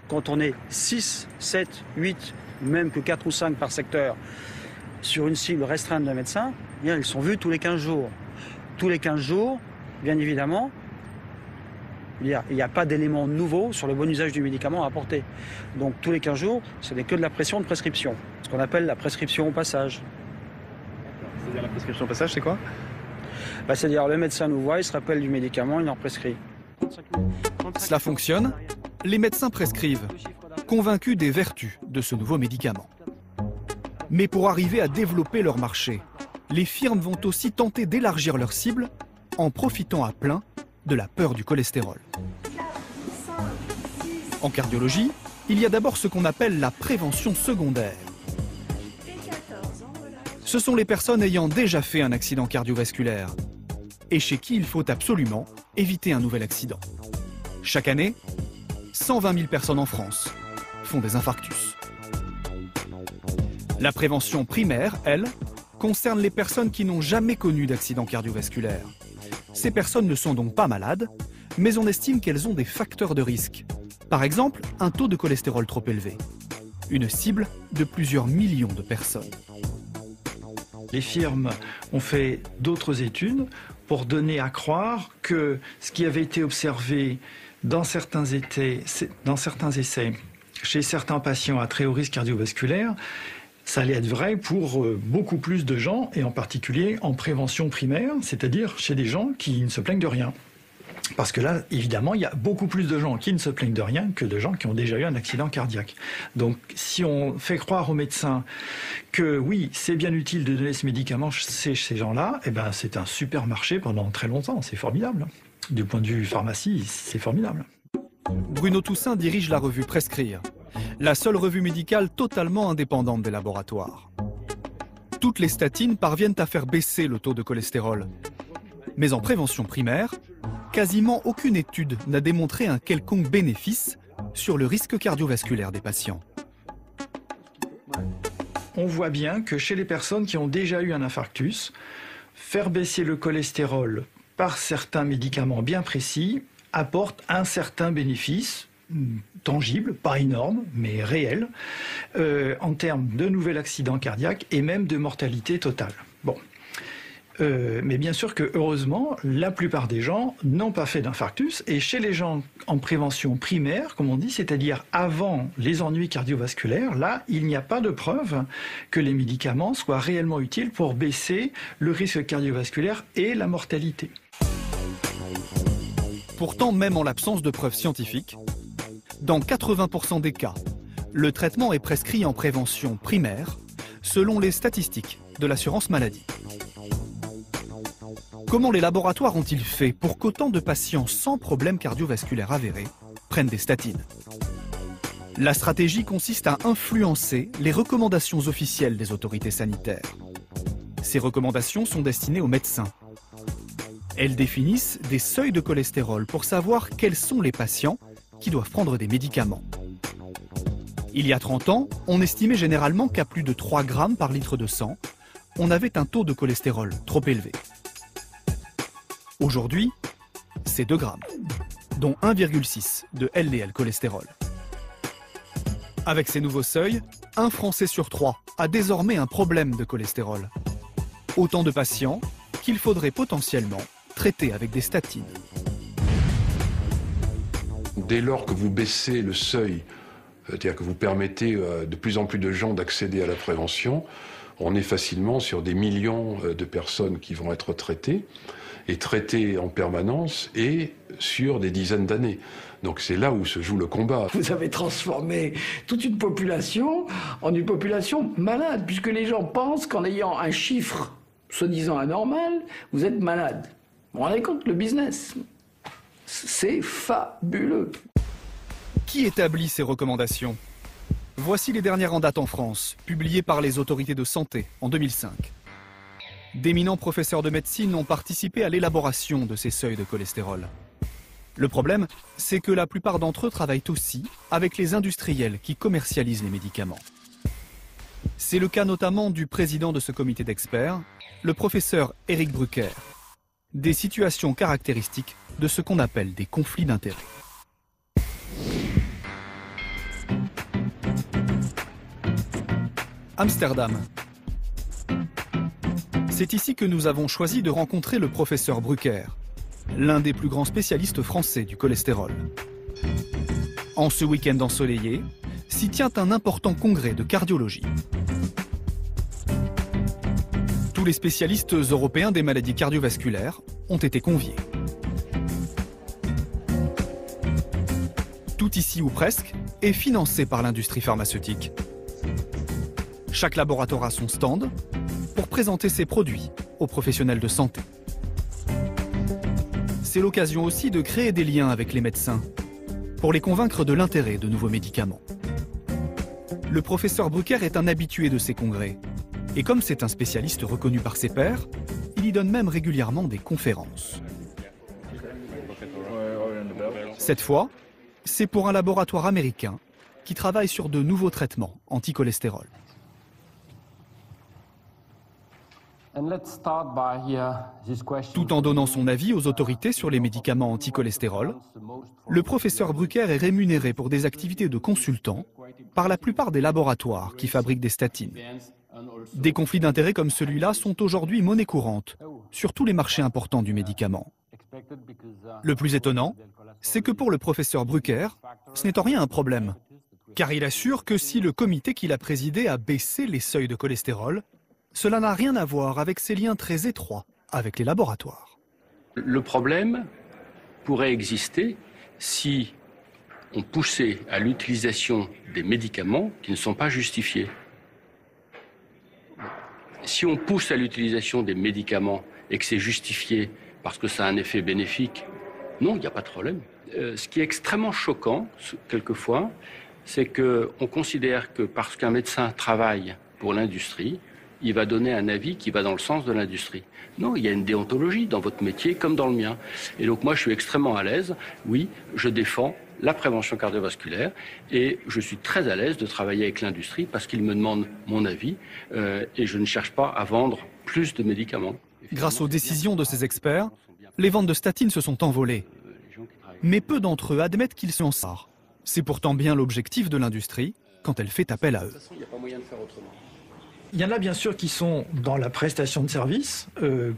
Quand on est 6, 7, 8, même que 4 ou 5 par secteur, sur une cible restreinte de médecins, ils sont vus tous les 15 jours. Tous les 15 jours, bien évidemment, il n'y a pas d'éléments nouveaux sur le bon usage du médicament à apporter. Donc tous les 15 jours, ce n'est que de la pression de prescription, ce qu'on appelle la prescription au passage. C'est-à-dire la prescription au passage, c'est quoi ? C'est-à-dire le médecin nous voit, il se rappelle du médicament, il en prescrit. Cela fonctionne, les médecins prescrivent, convaincus des vertus de ce nouveau médicament. Mais pour arriver à développer leur marché, les firmes vont aussi tenter d'élargir leur cible en profitant à plein de la peur du cholestérol. En cardiologie, il y a d'abord ce qu'on appelle la prévention secondaire. Ce sont les personnes ayant déjà fait un accident cardiovasculaire et chez qui il faut absolument éviter un nouvel accident. Chaque année, 120 000 personnes en France font des infarctus. La prévention primaire, elle, concerne les personnes qui n'ont jamais connu d'accident cardiovasculaire. Ces personnes ne sont donc pas malades, mais on estime qu'elles ont des facteurs de risque. Par exemple, un taux de cholestérol trop élevé. Une cible de plusieurs millions de personnes. Les firmes ont fait d'autres études pour donner à croire que ce qui avait été observé dans certains essais chez certains patients à très haut risque cardiovasculaire, ça allait être vrai pour beaucoup plus de gens, et en particulier en prévention primaire, c'est-à-dire chez des gens qui ne se plaignent de rien. Parce que là, évidemment, il y a beaucoup plus de gens qui ne se plaignent de rien que de gens qui ont déjà eu un accident cardiaque. Donc, si on fait croire aux médecins que oui, c'est bien utile de donner ce médicament chez ces gens-là, eh ben, c'est un super marché pendant très longtemps. C'est formidable. Du point de vue pharmacie, c'est formidable. Bruno Toussaint dirige la revue Prescrire, la seule revue médicale totalement indépendante des laboratoires. Toutes les statines parviennent à faire baisser le taux de cholestérol. Mais en prévention primaire, quasiment aucune étude n'a démontré un quelconque bénéfice sur le risque cardiovasculaire des patients. on voit bien que chez les personnes qui ont déjà eu un infarctus, faire baisser le cholestérol par certains médicaments bien précis apporte un certain bénéfice tangible, pas énorme, mais réel, en termes de nouvel accident cardiaque et même de mortalité totale. Bon. Mais bien sûr que, heureusement, la plupart des gens n'ont pas fait d'infarctus. Et chez les gens en prévention primaire, comme on dit, c'est-à-dire avant les ennuis cardiovasculaires, là, il n'y a pas de preuve que les médicaments soient réellement utiles pour baisser le risque cardiovasculaire et la mortalité. Pourtant, même en l'absence de preuves scientifiques, dans 80% des cas, le traitement est prescrit en prévention primaire, selon les statistiques de l'assurance maladie. Comment les laboratoires ont-ils fait pour qu'autant de patients sans problème cardiovasculaire avéré prennent des statines? La stratégie consiste à influencer les recommandations officielles des autorités sanitaires. Ces recommandations sont destinées aux médecins. Elles définissent des seuils de cholestérol pour savoir quels sont les patients qui doivent prendre des médicaments. Il y a 30 ans, on estimait généralement qu'à plus de 3 grammes par litre de sang, on avait un taux de cholestérol trop élevé. Aujourd'hui, c'est 2 grammes, dont 1,6 de LDL cholestérol. Avec ces nouveaux seuils, un Français sur 3 a désormais un problème de cholestérol. Autant de patients qu'il faudrait potentiellement traiter avec des statines. Dès lors que vous baissez le seuil, c'est-à-dire que vous permettez de plus en plus de gens d'accéder à la prévention, on est facilement sur des millions de personnes qui vont être traitées, et traitées en permanence et sur des dizaines d'années. Donc c'est là où se joue le combat. Vous avez transformé toute une population en une population malade, puisque les gens pensent qu'en ayant un chiffre soi-disant anormal, vous êtes malade. Vous vous rendez compte, le business, c'est fabuleux. Qui établit ces recommandations? Voici les dernières en date en France, publiées par les autorités de santé en 2005. D'éminents professeurs de médecine ont participé à l'élaboration de ces seuils de cholestérol. Le problème, c'est que la plupart d'entre eux travaillent aussi avec les industriels qui commercialisent les médicaments. C'est le cas notamment du président de ce comité d'experts, le professeur Éric Brucker. Des situations caractéristiques de ce qu'on appelle des conflits d'intérêts. Amsterdam. C'est ici que nous avons choisi de rencontrer le professeur Brucker, l'un des plus grands spécialistes français du cholestérol. En ce week-end ensoleillé, s'y tient un important congrès de cardiologie. Tous les spécialistes européens des maladies cardiovasculaires ont été conviés. Tout ici ou presque est financé par l'industrie pharmaceutique. Chaque laboratoire a son stand pour présenter ses produits aux professionnels de santé. C'est l'occasion aussi de créer des liens avec les médecins pour les convaincre de l'intérêt de nouveaux médicaments. Le professeur Brucker est un habitué de ces congrès et comme c'est un spécialiste reconnu par ses pairs, il y donne même régulièrement des conférences. Cette fois, c'est pour un laboratoire américain qui travaille sur de nouveaux traitements anti-cholestérol. Tout en donnant son avis aux autorités sur les médicaments anti-cholestérol, le professeur Brucker est rémunéré pour des activités de consultant par la plupart des laboratoires qui fabriquent des statines. Des conflits d'intérêts comme celui-là sont aujourd'hui monnaie courante sur tous les marchés importants du médicament. Le plus étonnant, c'est que pour le professeur Brucker, ce n'est en rien un problème, car il assure que si le comité qu'il a présidé a baissé les seuils de cholestérol, cela n'a rien à voir avec ses liens très étroits avec les laboratoires. Le problème pourrait exister si on poussait à l'utilisation des médicaments qui ne sont pas justifiés. Si on pousse à l'utilisation des médicaments et que c'est justifié parce que ça a un effet bénéfique, non, il n'y a pas de problème. Ce qui est extrêmement choquant, quelquefois, c'est qu'on considère que parce qu'un médecin travaille pour l'industrie, il va donner un avis qui va dans le sens de l'industrie. Non, il y a une déontologie dans votre métier comme dans le mien. Et donc moi, je suis extrêmement à l'aise. Oui, je défends la prévention cardiovasculaire et je suis très à l'aise de travailler avec l'industrie parce qu'ils me demandent mon avis et je ne cherche pas à vendre plus de médicaments. Grâce aux décisions de ces experts, les ventes de statines se sont envolées. Mais peu d'entre eux admettent qu'ils s'en sortent. C'est pourtant bien l'objectif de l'industrie quand elle fait appel à eux. Il n'y a pas moyen de faire autrement. Il y en a bien sûr qui sont dans la prestation de service,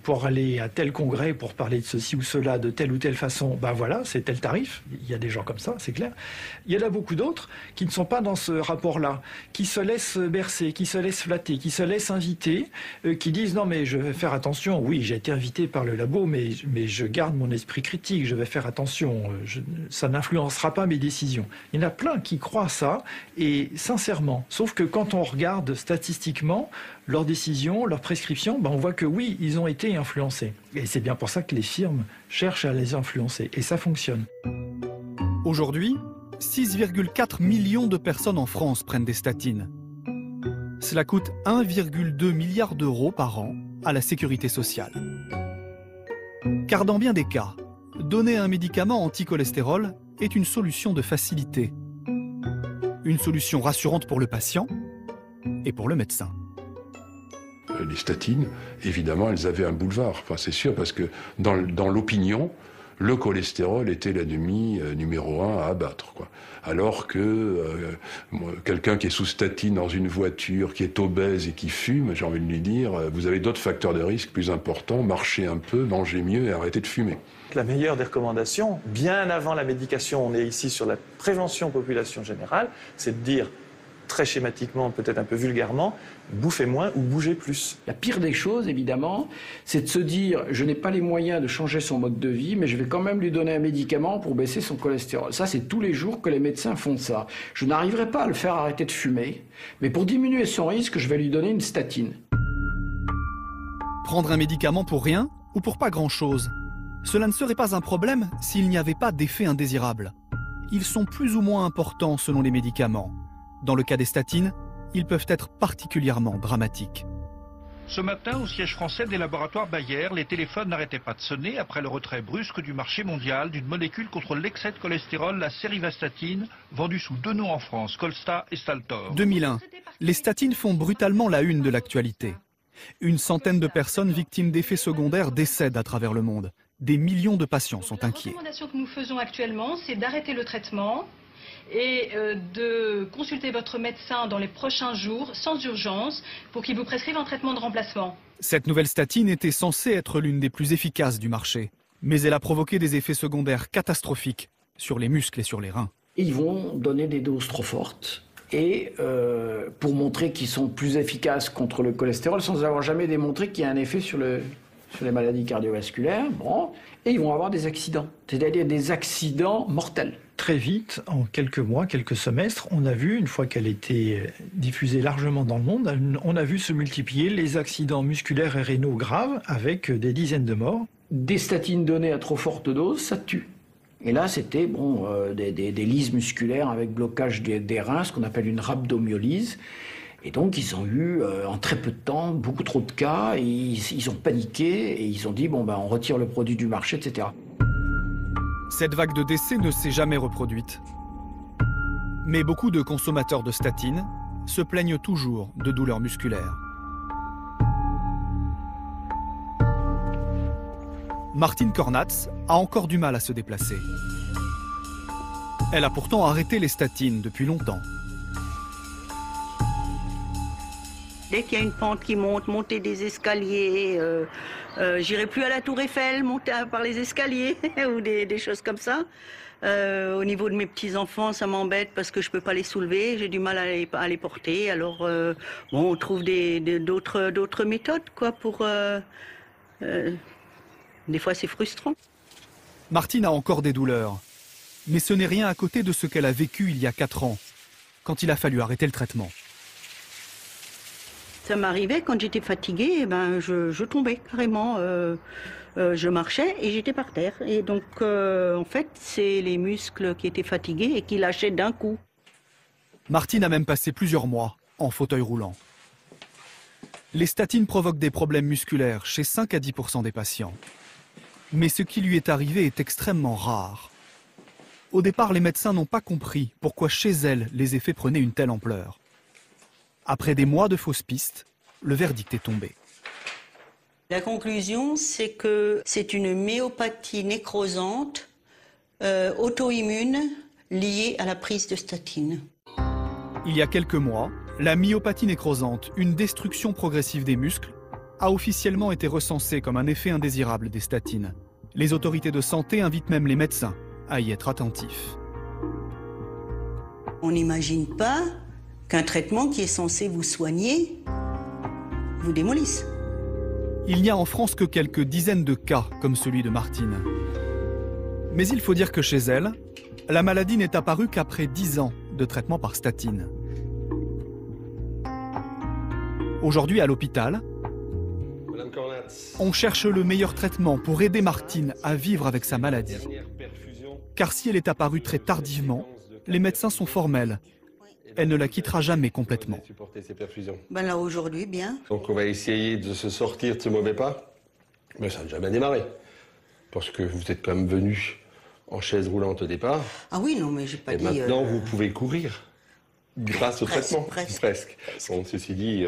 pour aller à tel congrès, pour parler de ceci ou cela, de telle ou telle façon, ben voilà, c'est tel tarif. Il y a des gens comme ça, c'est clair. Il y en a beaucoup d'autres qui ne sont pas dans ce rapport-là, qui se laissent bercer, qui se laissent flatter, qui se laissent inviter, qui disent non mais je vais faire attention, oui j'ai été invité par le labo, mais je garde mon esprit critique, je vais faire attention, ça n'influencera pas mes décisions. Il y en a plein qui croient ça, et sincèrement, sauf que quand on regarde statistiquement, leurs décisions, leurs prescriptions, ben on voit que oui, ils ont été influencés. Et c'est bien pour ça que les firmes cherchent à les influencer. Et ça fonctionne. Aujourd'hui, 6,4 millions de personnes en France prennent des statines. Cela coûte 1,2 milliard d'euros par an à la sécurité sociale. Car dans bien des cas, donner un médicament anti-cholestérol est une solution de facilité. Une solution rassurante pour le patient et pour le médecin. Les statines, évidemment, elles avaient un boulevard. Enfin, c'est sûr, parce que dans l'opinion, le cholestérol était l'ennemi numéro 1 à abattre, quoi. Alors que quelqu'un qui est sous statine dans une voiture, qui est obèse et qui fume, j'ai envie de lui dire, vous avez d'autres facteurs de risque plus importants, marchez un peu, mangez mieux et arrêtez de fumer. La meilleure des recommandations, bien avant la médication, on est ici sur la prévention population générale, c'est de dire, très schématiquement, peut-être un peu vulgairement, bouffez moins ou bougez plus. La pire des choses, évidemment, c'est de se dire je n'ai pas les moyens de changer son mode de vie, mais je vais quand même lui donner un médicament pour baisser son cholestérol. Ça, c'est tous les jours que les médecins font ça. Je n'arriverai pas à le faire arrêter de fumer, mais pour diminuer son risque, je vais lui donner une statine. Prendre un médicament pour rien ou pour pas grand-chose, cela ne serait pas un problème s'il n'y avait pas d'effets indésirables. Ils sont plus ou moins importants selon les médicaments. Dans le cas des statines, ils peuvent être particulièrement dramatiques. Ce matin, au siège français des laboratoires Bayer, les téléphones n'arrêtaient pas de sonner après le retrait brusque du marché mondial d'une molécule contre l'excès de cholestérol, la cérivastatine, vendue sous deux noms en France, Colsta et Staltor. 2001, les statines font brutalement la une de l'actualité. Une centaine de personnes victimes d'effets secondaires décèdent à travers le monde. Des millions de patients sont inquiets. La recommandation que nous faisons actuellement, c'est d'arrêter le traitement et de consulter votre médecin dans les prochains jours, sans urgence, pour qu'il vous prescrive un traitement de remplacement. Cette nouvelle statine était censée être l'une des plus efficaces du marché. Mais elle a provoqué des effets secondaires catastrophiques sur les muscles et sur les reins. Ils vont donner des doses trop fortes. Et pour montrer qu'ils sont plus efficaces contre le cholestérol, sans avoir jamais démontré qu'il y a un effet sur les maladies cardiovasculaires, bon, et ils vont avoir des accidents, c'est-à-dire des accidents mortels. Très vite, en quelques mois, quelques semestres, on a vu, une fois qu'elle était diffusée largement dans le monde, on a vu se multiplier les accidents musculaires et rénaux graves avec des dizaines de morts. Des statines données à trop forte dose, ça tue. Et là, c'était des lyses musculaires avec blocage des reins, ce qu'on appelle une rhabdomyolyse. Et donc, ils ont eu, en très peu de temps, beaucoup trop de cas, et ils ont paniqué, et ils ont dit, on retire le produit du marché, etc. Cette vague de décès ne s'est jamais reproduite. Mais beaucoup de consommateurs de statines se plaignent toujours de douleurs musculaires. Martine Kornatz a encore du mal à se déplacer. Elle a pourtant arrêté les statines depuis longtemps. Dès qu'il y a une pente qui monte, monter des escaliers, j'irai plus à la Tour Eiffel, monter par les escaliers ou des choses comme ça. Au niveau de mes petits-enfants, ça m'embête parce que je peux pas les soulever, j'ai du mal à les porter. Alors, on trouve d'autres méthodes, quoi, pour... des fois, c'est frustrant. Martine a encore des douleurs, mais ce n'est rien à côté de ce qu'elle a vécu il y a 4 ans, quand il a fallu arrêter le traitement. Ça m'arrivait, quand j'étais fatiguée, je tombais carrément. Je marchais et j'étais par terre. Et donc, en fait, c'est les muscles qui étaient fatigués et qui lâchaient d'un coup. Martine a même passé plusieurs mois en fauteuil roulant. Les statines provoquent des problèmes musculaires chez 5 à 10% des patients. Mais ce qui lui est arrivé est extrêmement rare. Au départ, les médecins n'ont pas compris pourquoi chez elle les effets prenaient une telle ampleur. Après des mois de fausses pistes, le verdict est tombé. La conclusion, c'est que c'est une myopathie nécrosante auto-immune liée à la prise de statine. Il y a quelques mois, la myopathie nécrosante, une destruction progressive des muscles, a officiellement été recensée comme un effet indésirable des statines. Les autorités de santé invitent même les médecins à y être attentifs. On n'imagine pas qu'un traitement qui est censé vous soigner vous démolisse. Il n'y a en France que quelques dizaines de cas comme celui de Martine. Mais il faut dire que chez elle, la maladie n'est apparue qu'après 10 ans de traitement par statine. Aujourd'hui, à l'hôpital, on cherche le meilleur traitement pour aider Martine à vivre avec sa maladie. Car si elle est apparue très tardivement, les médecins sont formels. Elle ne la quittera jamais complètement. Ben là, aujourd'hui, bien. Donc on va essayer de se sortir de ce mauvais pas. Mais ça n'a jamais démarré. Parce que vous êtes quand même venu en chaise roulante au départ. Ah oui, non, mais j'ai pas dit... Et maintenant, vous pouvez courir grâce au traitement. Presque. Bon, ceci dit,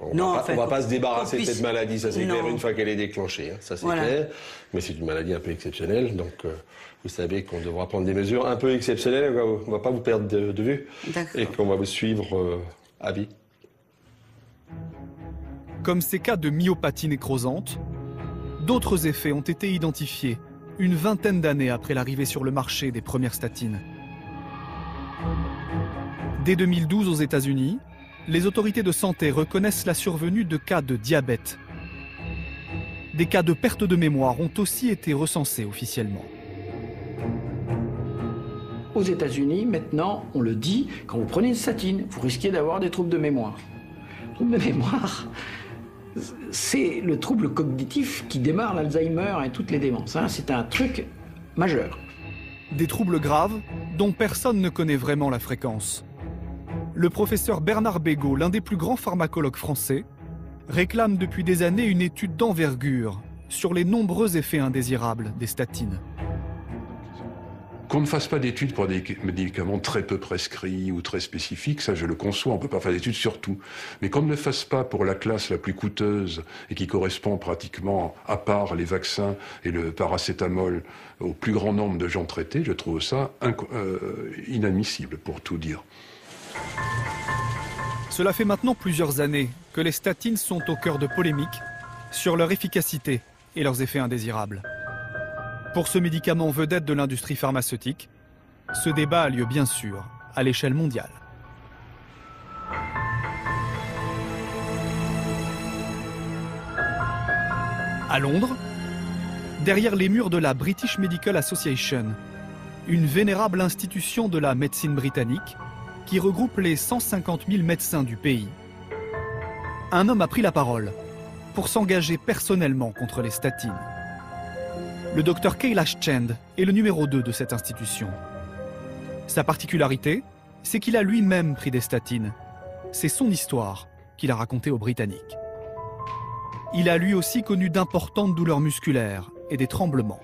on ne va pas se débarrasser de cette maladie, ça c'est clair, une fois qu'elle est déclenchée. Hein, ça c'est clair. Mais c'est une maladie un peu exceptionnelle. Donc vous savez qu'on devra prendre des mesures un peu exceptionnelles. On ne va pas vous perdre de vue. Et qu'on va vous suivre à vie. Comme ces cas de myopathie nécrosante, d'autres effets ont été identifiés une vingtaine d'années après l'arrivée sur le marché des premières statines. Dès 2012 aux États-Unis, les autorités de santé reconnaissent la survenue de cas de diabète. Des cas de perte de mémoire ont aussi été recensés officiellement. Aux États-Unis, maintenant, on le dit, quand vous prenez une statine, vous risquez d'avoir des troubles de mémoire. Troubles de mémoire, c'est le trouble cognitif qui démarre l'Alzheimer et toutes les démences. Hein. C'est un truc majeur. Des troubles graves dont personne ne connaît vraiment la fréquence. Le professeur Bernard Bégaud, l'un des plus grands pharmacologues français, réclame depuis des années une étude d'envergure sur les nombreux effets indésirables des statines. Qu'on ne fasse pas d'études pour des médicaments très peu prescrits ou très spécifiques, ça je le conçois, on ne peut pas faire d'études sur tout. Mais qu'on ne le fasse pas pour la classe la plus coûteuse et qui correspond pratiquement, à part les vaccins et le paracétamol, au plus grand nombre de gens traités, je trouve ça inadmissible pour tout dire. Cela fait maintenant plusieurs années que les statines sont au cœur de polémiques sur leur efficacité et leurs effets indésirables. Pour ce médicament vedette de l'industrie pharmaceutique, ce débat a lieu bien sûr à l'échelle mondiale. À Londres, derrière les murs de la British Medical Association, une vénérable institution de la médecine britannique qui regroupe les 150 000 médecins du pays, un homme a pris la parole pour s'engager personnellement contre les statines. Le docteur Kailash Chand est le numéro 2 de cette institution. Sa particularité, c'est qu'il a lui-même pris des statines. C'est son histoire qu'il a racontée aux Britanniques. Il a lui aussi connu d'importantes douleurs musculaires et des tremblements.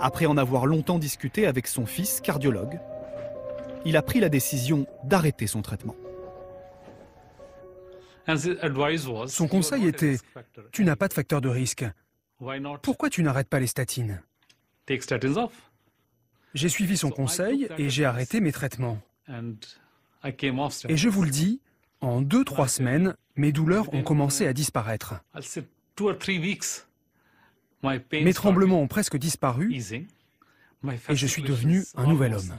Après en avoir longtemps discuté avec son fils, cardiologue, il a pris la décision d'arrêter son traitement. Son conseil était « Tu n'as pas de facteur de risque. Pourquoi tu n'arrêtes pas les statines ?» J'ai suivi son conseil et j'ai arrêté mes traitements. Et je vous le dis, en 2-3 semaines, mes douleurs ont commencé à disparaître. Mes tremblements ont presque disparu et je suis devenu un nouvel homme.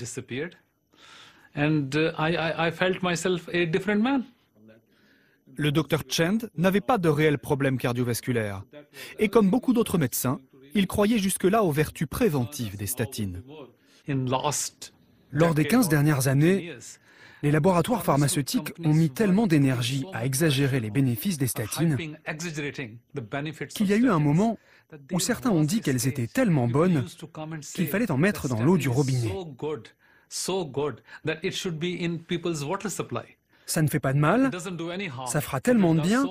Le docteur Chand n'avait pas de réels problèmes cardiovasculaires. Et comme beaucoup d'autres médecins, il croyait jusque-là aux vertus préventives des statines. Lors des 15 dernières années, les laboratoires pharmaceutiques ont mis tellement d'énergie à exagérer les bénéfices des statines qu'il y a eu un moment où certains ont dit qu'elles étaient tellement bonnes qu'il fallait en mettre dans l'eau du robinet. Ça ne fait pas de mal, ça fera tellement de bien,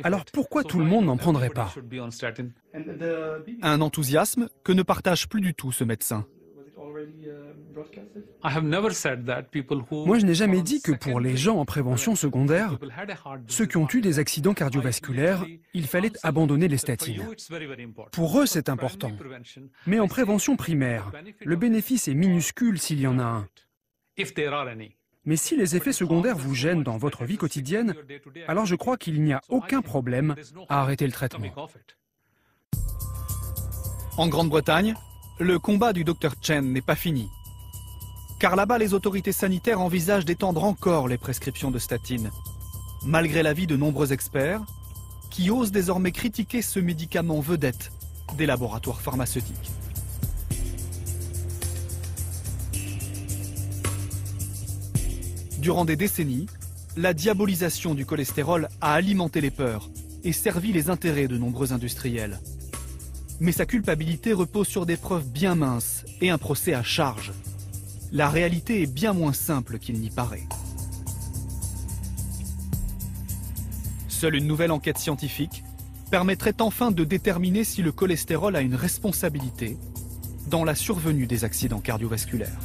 alors pourquoi tout le monde n'en prendrait pas? Un enthousiasme que ne partage plus du tout ce médecin. Moi, je n'ai jamais dit que pour les gens en prévention secondaire, ceux qui ont eu des accidents cardiovasculaires, il fallait abandonner les statines. Pour eux, c'est important. Mais en prévention primaire, le bénéfice est minuscule s'il y en a un. Mais si les effets secondaires vous gênent dans votre vie quotidienne, alors je crois qu'il n'y a aucun problème à arrêter le traitement. En Grande-Bretagne, le combat du Dr Chen n'est pas fini. Car là-bas, les autorités sanitaires envisagent d'étendre encore les prescriptions de statines, malgré l'avis de nombreux experts, qui osent désormais critiquer ce médicament vedette des laboratoires pharmaceutiques. Durant des décennies, la diabolisation du cholestérol a alimenté les peurs et servi les intérêts de nombreux industriels. Mais sa culpabilité repose sur des preuves bien minces et un procès à charge. La réalité est bien moins simple qu'il n'y paraît. Seule une nouvelle enquête scientifique permettrait enfin de déterminer si le cholestérol a une responsabilité dans la survenue des accidents cardiovasculaires.